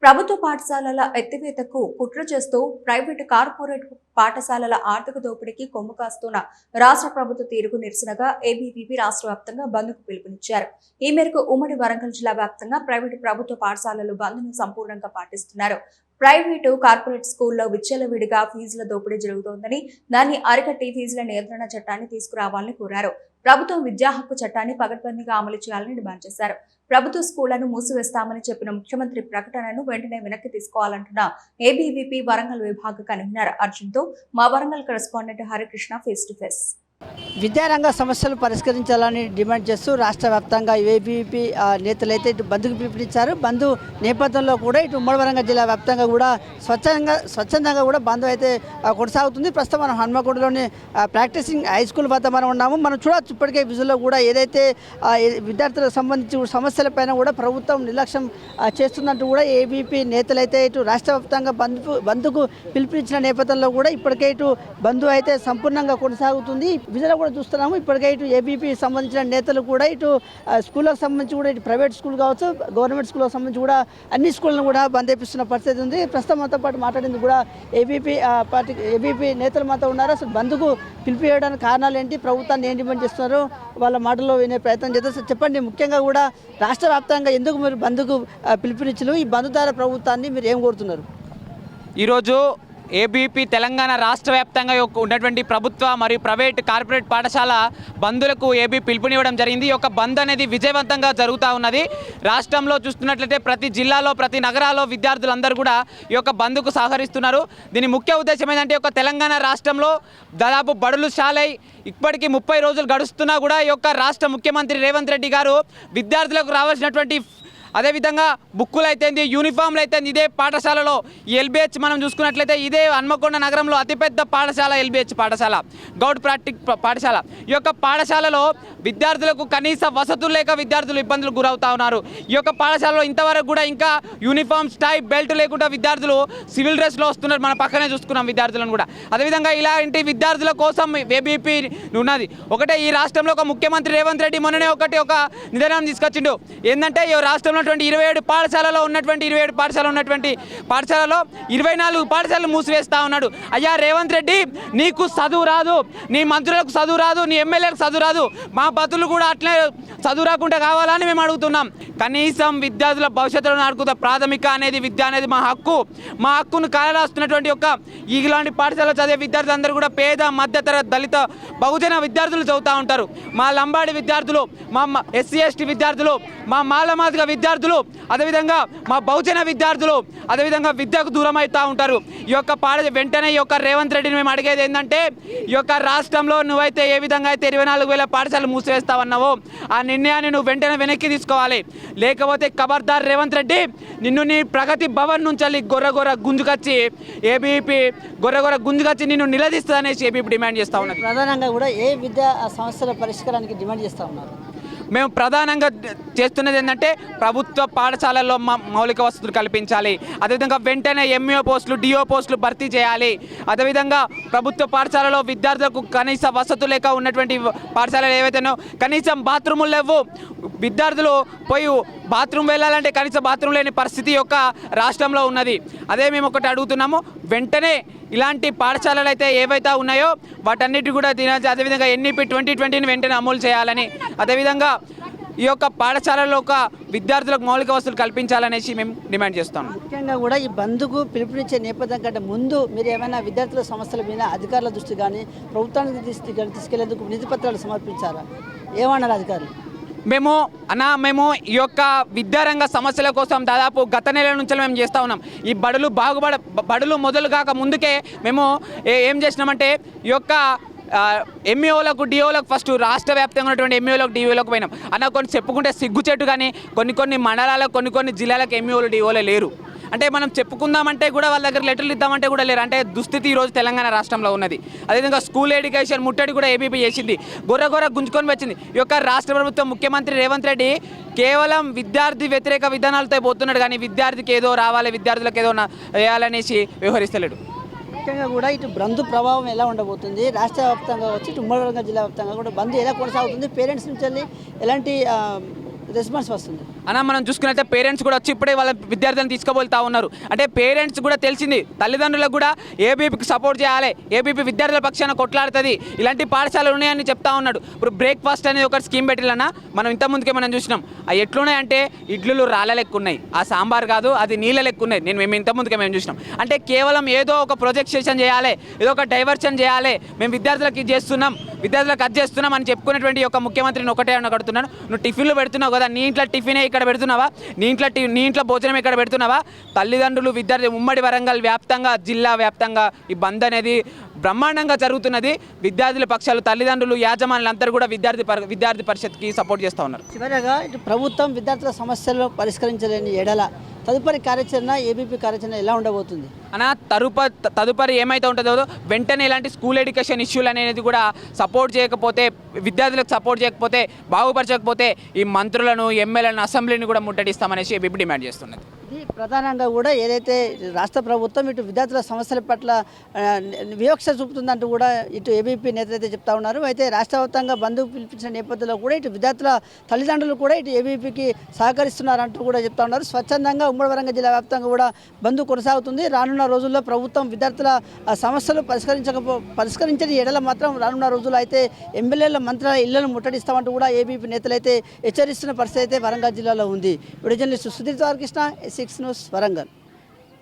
ప్రభుత్వ పాఠశాలల ఎత్తివేతకు కుట్ర చేస్తూ ప్రైవేటు కార్పొరేట్ పాఠశాలల ఆర్థిక దోపిడీకి కొమ్ము కాస్తున్న రాష్ట్ర ప్రభుత్వ తీరుకు నిరసనగా ఏబీవీపీ రాష్ట్ర వ్యాప్తంగా బంద్కు పిలుపునిచ్చారు. ఈ మేరకు ఉమ్మడి వరంగల్ జిల్లా వ్యాప్తంగా ప్రైవేటు ప్రభుత్వ పాఠశాలలు బంద్ను సంపూర్ణంగా పాటిస్తున్నారు. ప్రైవేటు కార్పొరేట్ స్కూల్లో విచ్చలవిడిగా ఫీజుల దోపిడీ జరుగుతోందని, దాన్ని అరికట్టి ఫీజుల నియంత్రణ చట్టాన్ని తీసుకురావాలని కోరారు. ప్రభుత్వం విద్యా హక్కు చట్టాన్ని పకడ్బందీగా అమలు చేయాలని డిమాండ్ చేశారు. ప్రభుత్వ స్కూళ్లను మూసివేస్తామని చెప్పిన ముఖ్యమంత్రి ప్రకటనను వెంటనే వెనక్కి తీసుకోవాలంటున్న ఏబీవీపీ వరంగల్ విభాగ కన్వీనర్ అర్జున్తో మా Warangal correspondent Harikrishna face to face. విద్యారంగ సమస్యలు పరిష్కరించాలని డిమాండ్ చేస్తూ రాష్ట్ర వ్యాప్తంగా ఏబీవీపీ నేతలైతే ఇటు బంద్కు పిలుపునిచ్చారు. బంద్ నేపథ్యంలో కూడా ఇటు ఉమ్మడి వరంగల్ జిల్లా వ్యాప్తంగా కూడా స్వచ్ఛందంగా కూడా బంద్ అయితే కొనసాగుతుంది. ప్రస్తుతం మనం హన్మకొండలోని ప్రాక్టీసింగ్ హై స్కూల్ వద్ద మనం ఉన్నాము. మనం చూడవచ్చు ఇప్పటికే విజుల్లో కూడా ఏదైతే విద్యార్థులకు సంబంధించి సమస్యలపైన కూడా ప్రభుత్వం నిర్లక్ష్యం చేస్తున్నట్టు కూడా ఏబీపీ నేతలైతే ఇటు రాష్ట్ర వ్యాప్తంగా బంద్కు పిలుపునిచ్చిన నేపథ్యంలో కూడా ఇప్పటికే ఇటు బంద్ అయితే సంపూర్ణంగా కొనసాగుతుంది. విజులో కూడా చూస్తున్నాము. ఇప్పటికే ఇటు ఏబీపీ సంబంధించిన నేతలు కూడా ఇటు స్కూళ్ళకు సంబంధించి కూడా ఇటు ప్రైవేట్ స్కూల్ కావచ్చు, గవర్నమెంట్ స్కూళ్ళకు సంబంధించి కూడా అన్ని స్కూళ్ళను కూడా బంద్ చేపిస్తున్న పరిస్థితి ఉంది. ప్రస్తుతం మనతో పాటు మాట్లాడేందుకు కూడా ఏబీపీ నేతలు మనతో ఉన్నారు. అసలు బంద్కు పిలిపివేయడానికి కారణాలు ఏంటి, ప్రభుత్వాన్ని ఏం డిమాండ్ చేస్తున్నారు, వాళ్ళ మాటల్లో వినే ప్రయత్నం చేద్దాం. సార్ చెప్పండి, ముఖ్యంగా కూడా రాష్ట్ర వ్యాప్తంగా ఎందుకు మీరు బంద్కు పిలుపునిచ్చారు? ఈ బంద్ ద్వారా ప్రభుత్వాన్ని మీరు ఏం కోరుతున్నారు? ఈరోజు ఏబీపీ తెలంగాణ రాష్ట్ర వ్యాప్తంగా ఉన్నటువంటి ప్రభుత్వ మరియు ప్రైవేట్ కార్పొరేట్ పాఠశాల బంధులకు ఏబీ పిలుపునివ్వడం జరిగింది. ఈ యొక్క బంద్ అనేది విజయవంతంగా జరుగుతూ ఉన్నది. రాష్ట్రంలో చూస్తున్నట్లయితే ప్రతి జిల్లాలో, ప్రతి నగరాల్లో విద్యార్థులందరూ కూడా ఈ యొక్క బంద్కు సహకరిస్తున్నారు. దీని ముఖ్య ఉద్దేశం ఏంటంటే ఈ యొక్క తెలంగాణ రాష్ట్రంలో దాదాపు బడులు శాలై ఇప్పటికీ 30 రోజులు గడుస్తున్నా కూడా ఈ యొక్క రాష్ట్ర ముఖ్యమంత్రి రేవంత్ రెడ్డి గారు విద్యార్థులకు రావాల్సినటువంటి అదేవిధంగా బుక్కులు అయితే, యూనిఫామ్లు అయితే ఇదే పాఠశాలలో ఎల్బిహెచ్ మనం చూసుకున్నట్లయితే ఇదే హన్మకొండ నగరంలో అతిపెద్ద పాఠశాల ఎల్బిహెచ్ పాఠశాల, గౌడ్ ప్రాక్టిక్ పాఠశాల. ఈ యొక్క పాఠశాలలో విద్యార్థులకు కనీస వసతులు లేక విద్యార్థులు ఇబ్బందులు గురవుతా ఉన్నారు. ఈ యొక్క పాఠశాలలో ఇంతవరకు కూడా ఇంకా యూనిఫామ్, టై, బెల్ట్ లేకుండా విద్యార్థులు సివిల్ డ్రెస్లో వస్తున్నారు. మన పక్కనే చూసుకున్నాం విద్యార్థులను కూడా. అదేవిధంగా ఇలాంటి విద్యార్థుల కోసం ఏబీపీ ఉన్నది. ఒకటే, ఈ రాష్ట్రంలో ఒక ముఖ్యమంత్రి రేవంత్ రెడ్డి మొన్ననే ఒక నిర్ణయం తీసుకొచ్చిండు. ఏంటంటే ఈ రాష్ట్రంలో 27 పాఠశాలలో ఉన్నటువంటి 24 పాఠశాలలు మూసివేస్తా ఉన్నాడు. అయ్యా రేవంత్ రెడ్డి, నీకు చదువు రాదు, నీ మంత్రులకు చదువు రాదు, నీ ఎమ్మెల్యేలకు చదువు రాదు, మా బతులు కూడా అట్లే చదువు రాకుండా కావాలని మేము అడుగుతున్నాం. కనీసం విద్యార్థుల భవిష్యత్తులో అడుగుతా. ప్రాథమిక అనేది విద్య అనేది మా హక్కు. మా హక్కును కాలరాస్తున్నటువంటి ఇలాంటి పాఠశాలలో చదివే విద్యార్థులందరూ కూడా పేద, మధ్యతరగతి, దళిత, బహుజన విద్యార్థులు చదువుతూ ఉంటారు. మా లంబాడి విద్యార్థులు, మా ఎస్సీ ఎస్టీ విద్యార్థులు, మా మాలమాదిగ విద్యార్థులు, అదేవిధంగా మా బహుజన విద్యార్థులు అదేవిధంగా విద్యకు దూరం అవుతూ ఉంటారు. ఈ యొక్క వెంటనే ఈ యొక్క రేవంత్ రెడ్డిని మేము అడిగేది ఏంటంటే, ఈ యొక్క రాష్ట్రంలో నువ్వైతే ఏ విధంగా అయితే 24,000 పాఠశాలలు మూసివేస్తావన్నావో ఆ నిర్ణయాన్ని నువ్వు వెంటనే వెనక్కి తీసుకోవాలి. లేకపోతే ఖబర్దార్ రేవంత్ రెడ్డి, నిన్ను నీ ప్రగతి భవన్ నుంచి గొర్రె గుంజుకొచ్చి ఏబీపీ నిన్ను నిలదీస్తుందనేసి ఏబీపీ డిమాండ్ చేస్తూ ఉన్నది. ప్రధానంగా కూడా ఏ విద్యా సమస్యల పరిష్కారానికి డిమాండ్ చేస్తూ ఉన్నారు? మేము ప్రధానంగా చేస్తున్నది ఏంటంటే ప్రభుత్వ పాఠశాలల్లో మౌలిక వసతులు కల్పించాలి. అదేవిధంగా వెంటనే ఎంఈఓ పోస్టులు, డిఓ పోస్టులు భర్తీ చేయాలి. అదేవిధంగా ప్రభుత్వ పాఠశాలలో విద్యార్థులకు కనీస వసతులు లేక ఉన్నటువంటి పాఠశాలలు ఏవైతేనో కనీసం బాత్రూములు లేవు. విద్యార్థులు పోయి బాత్రూమ్ వెళ్ళాలంటే కనీస బాత్రూమ్ లేని పరిస్థితి యొక్క రాష్ట్రంలో ఉన్నది. అదే మేము ఒకటి అడుగుతున్నాము, వెంటనే ఇలాంటి పాఠశాలలు అయితే ఏవైతే ఉన్నాయో వాటన్నిటి కూడా అదేవిధంగా ఎన్ఈపీ 2020ని వెంటనే అమలు చేయాలని, అదేవిధంగా ఈ యొక్క పాఠశాలలో ఒక విద్యార్థులకు మౌలిక వసతులు కల్పించాలనేసి మేము డిమాండ్ చేస్తాం. ముఖ్యంగా కూడా ఈ బంద్కు పిలుపునిచ్చే నేపథ్యం కంటే ముందు మీరు ఏమైనా విద్యార్థుల సమస్యల మీద అధికారుల దృష్టి కానీ ప్రభుత్వానికి తీసుకెళ్లేందుకు వినతి పత్రాలు సమర్పించారా? ఏమన్నారు అధికారులు? మేము ఈ యొక్క విద్యారంగ సమస్యల కోసం దాదాపు గత నెల నుంచి మేము చేస్తూ ఉన్నాం. ఈ బడులు మొదలు కాక ముందుకే మేము ఏం చేసినామంటే ఈ యొక్క ఎంఈఓలకు, డిఓలకు ఫస్ట్ రాష్ట్ర వ్యాప్తంగా ఉన్నటువంటి ఎంఈఓలకు, డిఓలకు పోయినాం. కొన్ని చెప్పుకుంటే సిగ్గుచెట్టు, కానీ కొన్ని మండలాలకు, కొన్ని జిల్లాలకు ఎంఈఓలు, డిఓలే లేరు. అంటే మనం చెప్పుకుందామంటే కూడా వాళ్ళ దగ్గర లెటర్లు ఇద్దామంటే కూడా లేరు. అంటే దుస్థితి ఈరోజు తెలంగాణ రాష్ట్రంలో ఉన్నది. అదేవిధంగా స్కూల్ ఎడ్యుకేషన్ ముట్టడి కూడా ఏబీపీ చేసింది, గొర్రె గుంజుకొని వచ్చింది. ఈ యొక్క రాష్ట్ర ప్రభుత్వం ముఖ్యమంత్రి రేవంత్ రెడ్డి కేవలం విద్యార్థి వ్యతిరేక విధానాలతో పోతున్నాడు, కానీ విద్యార్థికి ఏదో రావాలి, విద్యార్థులకు ఏదో వేయాలనేసి వ్యవహరిస్తలేడు. ముఖ్యంగా కూడా ఇటు బంద్ ప్రభావం ఎలా ఉండబోతుంది? రాష్ట్ర వ్యాప్తంగా వచ్చి ఇటు ఉమ్మడి వరంగల్ జిల్లా వ్యాప్తంగా కూడా బంద్ ఎలా కొనసాగుతుంది? పేరెంట్స్ నుంచి ఎలాంటి రెస్పాన్స్ వస్తుంది. అన్న మనం చూసుకున్నట్లయితే పేరెంట్స్ కూడా వచ్చి ఇప్పుడే వాళ్ళ విద్యార్థులను తీసుకుపోతా ఉన్నారు. అంటే పేరెంట్స్ కూడా తెలిసింది, తల్లిదండ్రులకు కూడా ఏబీపీకి సపోర్ట్ చేయాలి, ఏబీపీ విద్యార్థుల పక్షాన కొట్లాడుతుంది, ఇలాంటి పాఠశాలలు ఉన్నాయని చెప్తా ఉన్నాడు. ఇప్పుడు బ్రేక్ఫాస్ట్ అనేది ఒక స్కీమ్ పెట్టిలన్నా మనం ఇంత ముందుకే మనం చూసినాం. అవి ఎట్లున్నాయంటే ఇడ్లు రాళ్ళ లెక్క ఉన్నాయి, ఆ సాంబార్ కాదు అది నీళ్ళ లెక్క ఉన్నాయి. మేము ఇంత ముందుకే మేము చూసినాం. అంటే కేవలం ఏదో ఒక ప్రొజెక్ట్ సెషన్ చేయాలి, ఏదో ఒక డైవర్షన్ చేయాలి, మేము విద్యార్థులకు ఇది చేస్తున్నాం, విద్యార్థులకు అది చేస్తున్నాం అని చెప్పుకునేటువంటి ఒక ముఖ్యమంత్రిని ఒకటే అడుగుతున్నాను. నువ్వు టిఫిన్లు పెడుతున్నావు కదా, నీ ఇంట్లో టిఫినే ఇక్కడ పెడుతున్నావా, నీ ఇంట్లో భోజనం ఇక్కడ పెడుతున్నావా? తల్లిదండ్రులు విద్యార్థి ఉమ్మడి వరంగల్ వ్యాప్తంగా జిల్లా వ్యాప్తంగా ఈ బంద్ అనేది బ్రహ్మాండంగా జరుగుతున్నది. విద్యార్థుల పక్షాలు తల్లిదండ్రులు యాజమాన్యులు అందరూ కూడా విద్యార్థి పరిషత్కి సపోర్ట్ చేస్తూ ఉన్నారు. చివరగా ఇటు ప్రభుత్వం విద్యార్థుల సమస్యలు పరిష్కరించలేని ఎడల తదుపరి కార్యాచరణ ఏబీపీ కార్యాచరణ ఎలా ఉండబోతుంది అన్న? తదుపరి ఏమైతే ఉంటుందో వెంటనే ఇలాంటి స్కూల్ ఎడ్యుకేషన్ ఇష్యూలు అనేది కూడా సపోర్ట్ చేయకపోతే, విద్యార్థులకు సపోర్ట్ చేయకపోతే, బాగుపరచకపోతే ఈ మంత్రులను ఎమ్మెల్యేలను అసెంబ్లీని కూడా ముట్టడిస్తామనేసి ఏబీపీ డిమాండ్ చేస్తున్నది. ఇది ప్రధానంగా కూడా ఏదైతే రాష్ట్ర ప్రభుత్వం ఇటు విద్యార్థుల సమస్యల పట్ల వివక్ష చూపుతుందంటూ కూడా ఇటు ఏబీపీ నేతలు అయితే చెప్తా ఉన్నారు. అయితే రాష్ట్ర వ్యాప్తంగా బంద్ పిలిపించిన నేపథ్యంలో కూడా ఇటు విద్యార్థుల తల్లిదండ్రులు కూడా ఇటు ఏబీపీకి సహకరిస్తున్నారంటూ కూడా చెప్తా ఉన్నారు. స్వచ్ఛందంగా ఉమ్మడి వరంగల్ జిల్లా వ్యాప్తంగా కూడా బంద్ కొనసాగుతుంది. రానున్న రోజుల్లో ప్రభుత్వం విద్యార్థుల సమస్యలు పరిష్కరించని ఎడల మాత్రం రానున్న రోజుల్లో అయితే ఎమ్మెల్యేల మంత్రుల ఇళ్లను ముట్టడిస్తామంటూ కూడా ఏబీపీ నేతలు అయితే హెచ్చరిస్తున్న పరిస్థితి అయితే వరంగల్ జిల్లాలో ఉంది. ఇప్పుడు జర్నలిస్ట్ సుధీర్ కృష్ణ, 6 న్యూస్, వరంగల్.